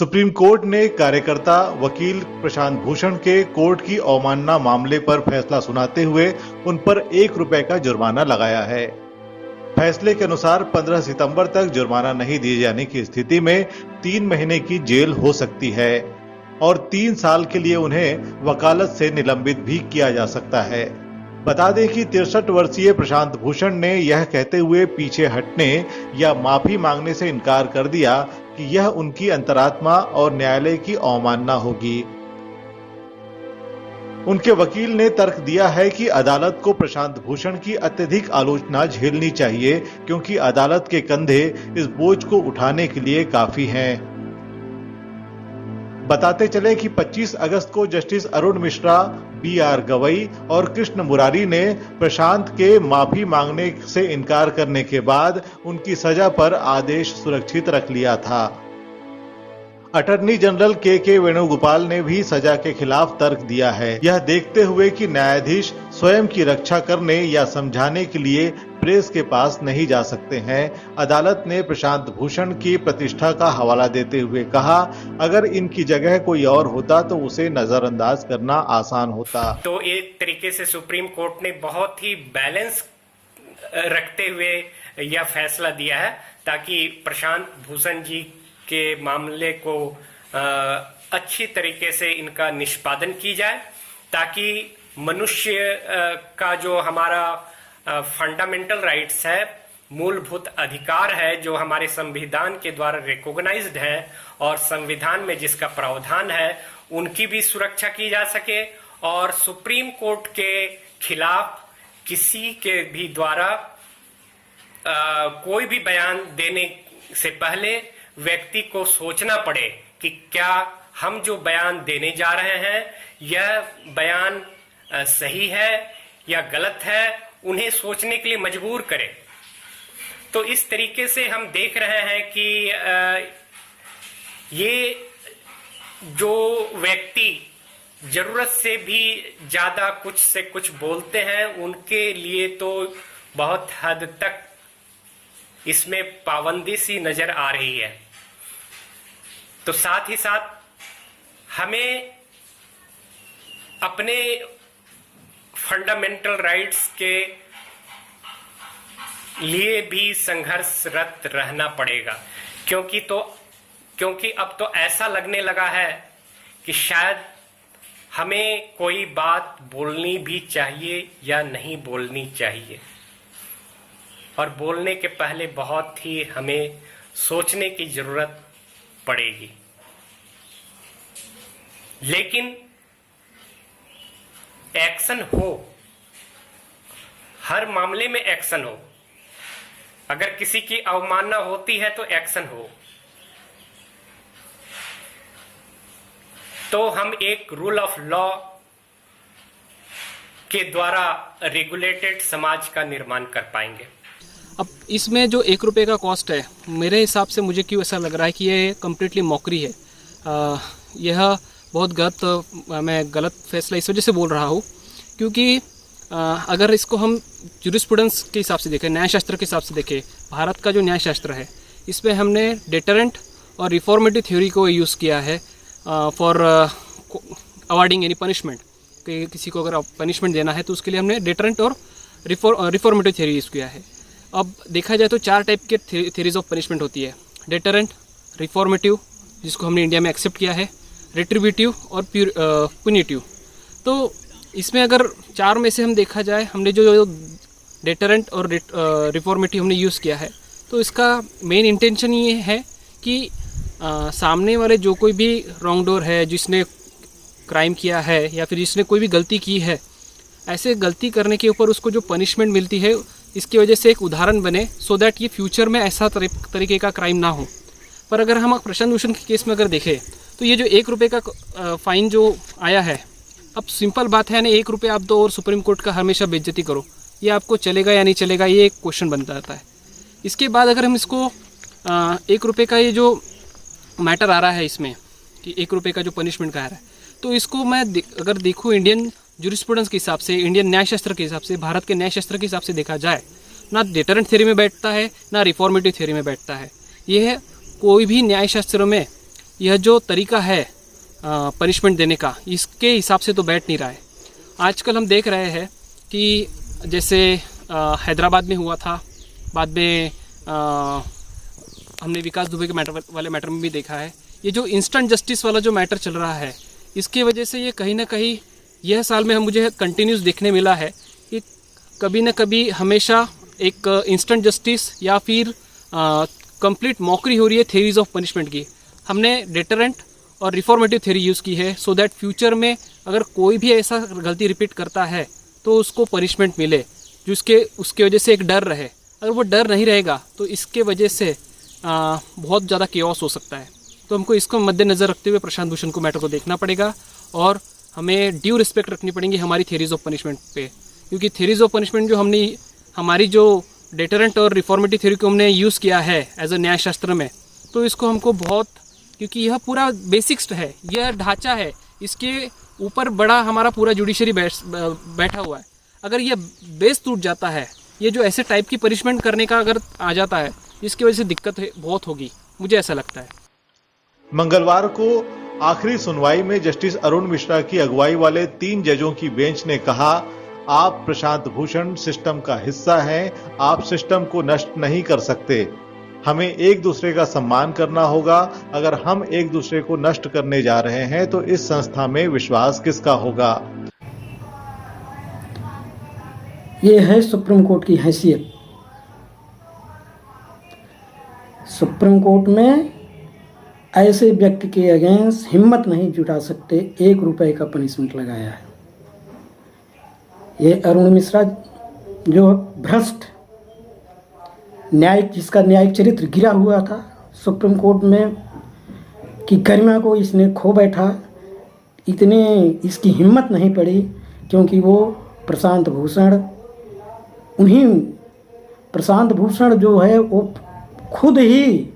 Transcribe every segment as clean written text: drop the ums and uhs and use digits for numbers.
Supreme court ने कार्यकर्ता वकील प्रशांत भूषण के कोर्ट की अवमानना मामले पर फैसला सुनाते हुए उन पर ₹1 का जुर्माना लगाया है। फैसले के अनुसार 15 सितंबर तक जुर्माना नहीं दिए जाने की स्थिति में 3 महीने की जेल हो सकती है और 3 साल के लिए उन्हें वकालत से निलंबित भी किया जा सकता है। बता दें कि 63 वर्षीय प्रशांत भूषण ने यह कहते हुए पीछे हटने या माफी मांगने से इनकार कर दिया कि यह उनकी अंतरात्मा और न्यायालय की अवमानना होगी। उनके वकील ने तर्क दिया है कि अदालत को प्रशांत भूषण की अत्यधिक आलोचना झेलनी चाहिए क्योंकि अदालत के कंधे इस बोझ को उठाने के लिए काफी हैं। बताते चले कि 25 अगस्त को जस्टिस अरुण मिश्रा, BR गवई और कृष्ण मुरारी ने प्रशांत के माफी मांगने से इनकार करने के बाद उनकी सजा पर आदेश सुरक्षित रख लिया था। अटॉर्नी जनरल के वेणुगोपाल ने भी सजा के खिलाफ तर्क दिया है। यह देखते हुए कि न्यायाधीश स्वयं की रक्षा करने या समझाने के लिए प्रेस के पास नहीं जा सकते हैं, अदालत ने प्रशांत भूषण की प्रतिष्ठा का हवाला देते हुए कहा, अगर इनकी जगह कोई और होता तो उसे नजरअंदाज करना आसान होता। तो एक तरीके से सुप्रीम कोर्ट ने बहुत ही बैलेंस रखते हुए यह फैसला दिया है ताकि प्रशांत भूषण जी के मामले को अच्छी तरीके से इनका निष्पादन की जाए ताकि मनुष्य का जो हमारा फंडामेंटल राइट्स है, मूलभूत अधिकार है जो हमारे संविधान के द्वारा रिकॉग्नाइज्ड है और संविधान में जिसका प्रावधान है, उनकी भी सुरक्षा की जा सके और सुप्रीम कोर्ट के खिलाफ किसी के भी द्वारा कोई भी बयान देने से पहले व्यक्ति को सोचना पड़े कि क्या हम जो बयान देने जा रहे हैं यह बयान सही है या गलत है, उन्हें सोचने के लिए मजबूर करे। तो इस तरीके से हम देख रहे हैं कि ये जो व्यक्ति जरूरत से भी ज्यादा कुछ से कुछ बोलते हैं, उनके लिए तो बहुत हद तक इसमें पाबंदी सी नजर आ रही है। तो साथ ही साथ हमें अपने फंडामेंटल राइट्स के लिए भी संघर्षरत रहना पड़ेगा क्योंकि अब तो ऐसा लगने लगा है कि शायद हमें कोई बात बोलनी भी चाहिए या नहीं बोलनी चाहिए और बोलने के पहले बहुत ही हमें सोचने की जरूरत पड़ेगी। लेकिन एक्शन हो, हर मामले में एक्शन हो। अगर किसी की अवमानना होती है तो एक्शन हो। तो हम एक रूल ऑफ लॉ के द्वारा रेगुलेटेड समाज का निर्माण कर पाएंगे। अब इसमें जो ₹1 का कॉस्ट है, मेरे हिसाब से मुझे क्यों ऐसा लग रहा है कि ये कम्प्लीटली मॉकरी है। यह बहुत मैं गलत फैसला इस वजह से बोल रहा हूँ क्योंकि अगर इसको हम जूरिस्प्रूडेंस के हिसाब से देखें, न्यायशास्त्र के हिसाब से देखें, भारत का जो न्यायशास्त्र है इसमें हमने डेटरेंट और रिफॉर्मेटिव थ्योरी को यूज़ किया है फॉर अवॉर्डिंग एनी पनिशमेंट। कि किसी को अगर पनिशमेंट देना है तो उसके लिए हमने डेटरेंट और रिफॉर्मेटिव थ्योरी यूज़ किया है। अब देखा जाए तो 4 टाइप के थ्योरीज ऑफ पनिशमेंट होती है, डेटरेंट, रिफॉर्मेटिव जिसको हमने इंडिया में एक्सेप्ट किया है, रिट्रीब्यूटिव और पुनिटिव। तो इसमें अगर 4 में से हम देखा जाए, हमने जो डेटरेंट और रिफॉर्मेटिव हमने यूज़ किया है तो इसका मेन इंटेंशन ये है कि सामने वाले जो कोई भी रॉन्ग डोर है, जिसने क्राइम किया है या फिर जिसने कोई भी गलती की है, ऐसे गलती करने के ऊपर उसको जो पनिशमेंट मिलती है इसकी वजह से एक उदाहरण बने सो दैट ये फ्यूचर में ऐसा तरीके का क्राइम ना हो। पर अगर हम प्रशांत भूषण के केस में अगर देखें तो ये जो ₹1 का फाइन जो आया है, अब सिंपल बात है ना, ₹1 आप दो और सुप्रीम कोर्ट का हमेशा बेइज्जती करो, ये आपको चलेगा या नहीं चलेगा, ये एक क्वेश्चन बनता रहता है। इसके बाद अगर हम इसको ₹1 का ये जो मैटर आ रहा है इसमें कि ₹1 का जो पनिशमेंट का आ रहा है, तो इसको मैं अगर देखूँ इंडियन जूरिस्प्रूडेंस के हिसाब से, इंडियन न्यायशास्त्र के हिसाब से, भारत के न्यायशास्त्र के हिसाब से देखा जाए, ना डेटरेंट थ्योरी में बैठता है ना रिफॉर्मेटिव थ्योरी में बैठता है। यह कोई भी न्यायशास्त्र में यह जो तरीका है पनिशमेंट देने का, इसके हिसाब से तो बैठ नहीं रहा है। आजकल हम देख रहे हैं कि जैसे हैदराबाद में हुआ था, बाद में हमने विकास दुबे के मैटर में भी देखा है। ये जो इंस्टेंट जस्टिस वाला जो मैटर चल रहा है, इसकी वजह से ये कहीं ना कहीं यह साल में मुझे कंटिन्यूस देखने मिला है कि कभी न कभी हमेशा एक इंस्टेंट जस्टिस या फिर कंप्लीट मॉकरी हो रही है थेरीज ऑफ पनिशमेंट की। हमने डेटरेंट और रिफॉर्मेटिव थ्योरी यूज़ की है सो दैट फ्यूचर में अगर कोई भी ऐसा गलती रिपीट करता है तो उसको पनिशमेंट मिले, जो उसके वजह से एक डर रहे। अगर वो डर नहीं रहेगा तो इसके वजह से बहुत ज़्यादा केओस हो सकता है। तो हमको इसको मद्देनज़र रखते हुए प्रशांत भूषण को मैटर को देखना पड़ेगा और हमें ड्यू रिस्पेक्ट रखनी पड़ेगी हमारी थ्योरीज ऑफ पनिशमेंट पे, क्योंकि थ्योरीज ऑफ पनिशमेंट जो हमने हमारी जो डेटरेंट और रिफॉर्मेटिव थ्योरी को हमने यूज़ किया है एज अ न्यायशास्त्र में, तो इसको हमको बहुत, क्योंकि यह पूरा बेसिक्स है, यह ढांचा है, इसके ऊपर बड़ा हमारा पूरा जुडिशरी बैठा हुआ है। अगर यह बेस टूट जाता है, ये जो ऐसे टाइप की पनिशमेंट करने का अगर आ जाता है, इसकी वजह से दिक्कत बहुत होगी, मुझे ऐसा लगता है। मंगलवार को आखिरी सुनवाई में जस्टिस अरुण मिश्रा की अगुवाई वाले 3 जजों की बेंच ने कहा, आप प्रशांत भूषण सिस्टम का हिस्सा हैं, आप सिस्टम को नष्ट नहीं कर सकते। हमें एक दूसरे का सम्मान करना होगा। अगर हम एक दूसरे को नष्ट करने जा रहे हैं तो इस संस्था में विश्वास किसका होगा। ये है सुप्रीम कोर्ट की हैसियत। सुप्रीम कोर्ट में ऐसे व्यक्ति के अगेंस्ट हिम्मत नहीं जुटा सकते 1 रुपए का पनिशमेंट लगाया है। ये अरुण मिश्रा जो भ्रष्ट न्यायिक, जिसका न्यायिक चरित्र गिरा हुआ था सुप्रीम कोर्ट में, कि गरिमा को इसने खो बैठा, इतने इसकी हिम्मत नहीं पड़ी, क्योंकि वो प्रशांत भूषण जो है वो खुद ही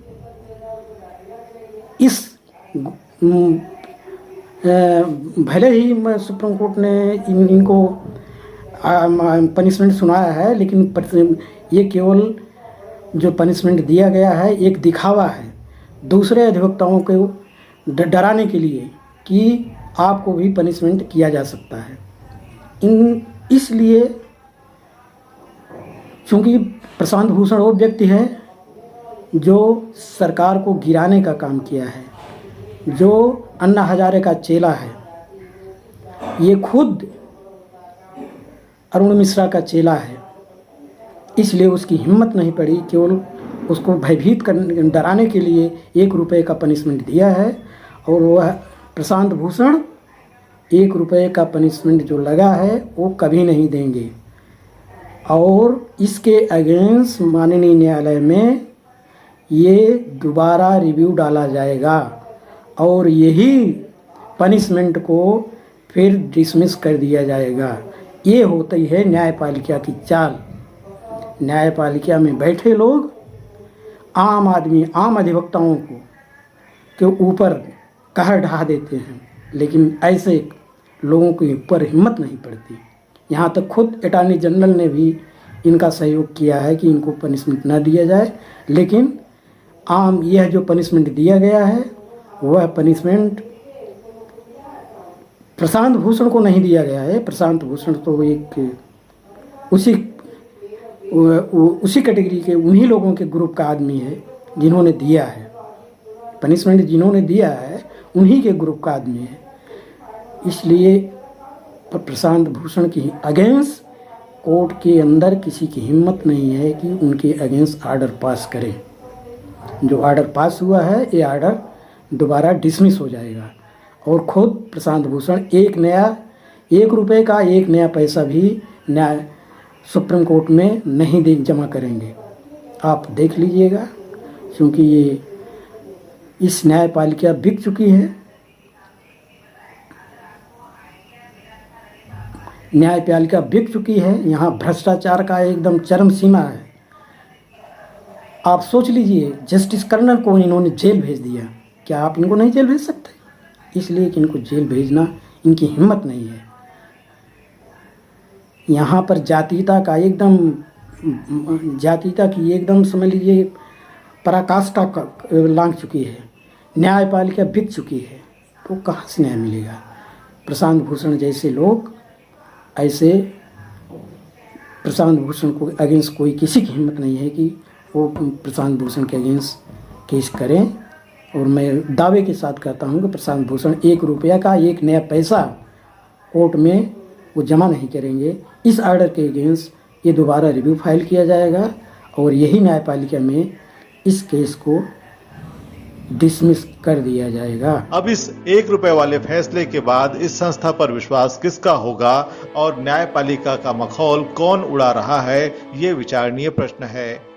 इस भले ही सुप्रीम कोर्ट ने इनको पनिशमेंट सुनाया है, लेकिन ये केवल जो पनिशमेंट दिया गया है एक दिखावा है दूसरे अधिवक्ताओं को डराने के लिए कि आपको भी पनिशमेंट किया जा सकता है। इसलिए चूँकि प्रशांत भूषण वो व्यक्ति है जो सरकार को गिराने का काम किया है, जो अन्ना हजारे का चेला है, ये खुद अरुण मिश्रा का चेला है। इसलिए उसकी हिम्मत नहीं पड़ी, केवल उसको भयभीत करने, डराने के लिए 1 रुपए का पनिशमेंट दिया है। और वह प्रशांत भूषण 1 रुपए का पनिशमेंट जो लगा है वो कभी नहीं देंगे। और इसके अगेंस्ट माननीय न्यायालय में ये दोबारा रिव्यू डाला जाएगा और यही पनिशमेंट को फिर डिसमिस कर दिया जाएगा। ये होती है न्यायपालिका की चाल। न्यायपालिका में बैठे लोग आम आदमी, आम अधिवक्ताओं के ऊपर कहर ढहा देते हैं, लेकिन ऐसे लोगों के ऊपर हिम्मत नहीं पड़ती। यहाँ तक खुद अटॉर्नी जनरल ने भी इनका सहयोग किया है कि इनको पनिशमेंट न दिया जाए, लेकिन यह जो पनिशमेंट दिया गया है वह पनिशमेंट प्रशांत भूषण को नहीं दिया गया है। प्रशांत भूषण तो एक उसी कैटेगरी के उन्हीं लोगों के ग्रुप का आदमी है जिन्होंने दिया है पनिशमेंट, जिन्होंने दिया है उन्हीं के ग्रुप का आदमी है। इसलिए प्रशांत भूषण की अगेंस्ट कोर्ट के अंदर किसी की हिम्मत नहीं है कि उनके अगेंस्ट आर्डर पास करें। जो आर्डर पास हुआ है ये आर्डर दोबारा डिसमिस हो जाएगा और खुद प्रशांत भूषण 1 रुपए का 1 नया पैसा भी सुप्रीम कोर्ट में नहीं जमा करेंगे। आप देख लीजिएगा, क्योंकि ये इस न्यायपालिका बिक चुकी है। न्यायपालिका बिक चुकी है। यहाँ भ्रष्टाचार का एकदम चरम सीमा है। आप सोच लीजिए, जस्टिस कर्नल को इन्होंने जेल भेज दिया, क्या आप इनको नहीं जेल भेज सकते? इसलिए कि इनको जेल भेजना इनकी हिम्मत नहीं है। यहाँ पर जातीयता की एकदम समझ लीजिए पराकाष्ठा लांघ चुकी है। न्यायपालिका बिक चुकी है, तो कहाँ से न्याय मिलेगा। प्रशांत भूषण जैसे लोग ऐसे, प्रशांत भूषण को अगेंस्ट कोई किसी की हिम्मत नहीं है कि वो प्रशांत भूषण के अगेंस्ट केस करें। और मैं दावे के साथ कहता हूँ कि प्रशांत भूषण 1 रुपया का 1 नया पैसा कोर्ट में वो जमा नहीं करेंगे। इस ऑर्डर के अगेंस्ट ये दोबारा रिव्यू फाइल किया जाएगा और यही न्यायपालिका में इस केस को डिसमिस कर दिया जाएगा। अब इस 1 रुपए वाले फैसले के बाद इस संस्था पर विश्वास किसका होगा और न्यायपालिका का मखौल कौन उड़ा रहा है, ये विचारणीय प्रश्न है।